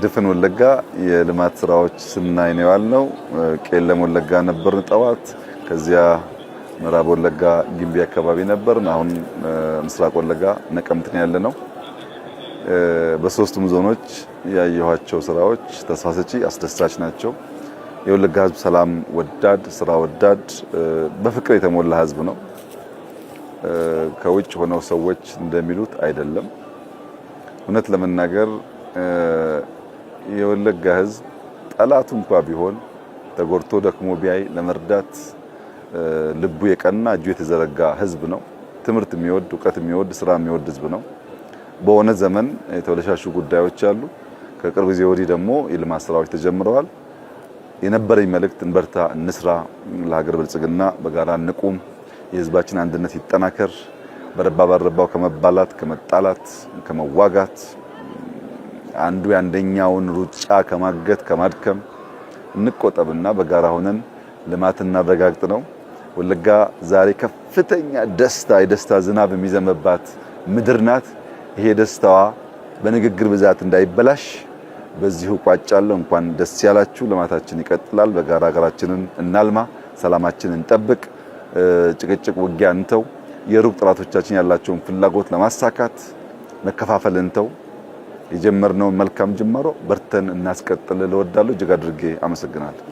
ድፍን ወለጋ የልማት ስራዎች ስናይ ነው ያልነው። ቄለም ወለጋ ነበርን ጠዋት። ከዚያ ምዕራብ ወለጋ ግንቢ አካባቢ ነበርን። አሁን ምስራቅ ወለጋ ነቀምት ነው ያለነው። በሶስቱም ዞኖች ያየኋቸው ስራዎች ተስፋ ሰጪ፣ አስደሳች ናቸው። የወለጋ ህዝብ ሰላም ወዳድ፣ ስራ ወዳድ፣ በፍቅር የተሞላ ህዝብ ነው። ከውጭ ሆነው ሰዎች እንደሚሉት አይደለም። እውነት ለመናገር የወለጋ ህዝብ ጠላቱ እንኳን ቢሆን ተጎርቶ ደክሞ ቢያይ ለመርዳት ልቡ የቀና እጁ የተዘረጋ ህዝብ ነው። ትምህርት የሚወድ ዕውቀት የሚወድ ስራ የሚወድ ህዝብ ነው። በሆነ ዘመን የተወለሻሹ ጉዳዮች አሉ። ከቅርብ ጊዜ ወዲህ ደግሞ የልማት ስራዎች ተጀምረዋል። የነበረኝ መልእክት እንበርታ፣ እንስራ፣ ለሀገር ብልጽግና በጋራ እንቁም፣ የህዝባችን አንድነት ይጠናከር፣ በረባ ባረባው ከመባላት ከመጣላት ከመዋጋት አንዱ ያንደኛውን ሩጫ ከማገት ከማድከም እንቆጠብና በጋራ ሆነን ልማት እናረጋግጥ ነው። ወለጋ ዛሬ ከፍተኛ የደስታ ዝናብ የሚዘንብባት ምድር ናት። ይሄ ደስታዋ በንግግር ብዛት እንዳይበላሽ በዚሁ ቋጫለሁ። እንኳን ደስ ያላችሁ። ልማታችን ይቀጥላል። በጋራ ሀገራችንን እናልማ፣ ሰላማችንን እንጠብቅ፣ ጭቅጭቅ ውጊያ እንተው፣ የሩቅ ጠላቶቻችን ያላቸውን ፍላጎት ለማሳካት መከፋፈል እንተው። የጀመርነውን መልካም ጅማሮ በርተን እናስቀጥል እወዳለሁ። እጅግ አድርጌ አመሰግናለሁ።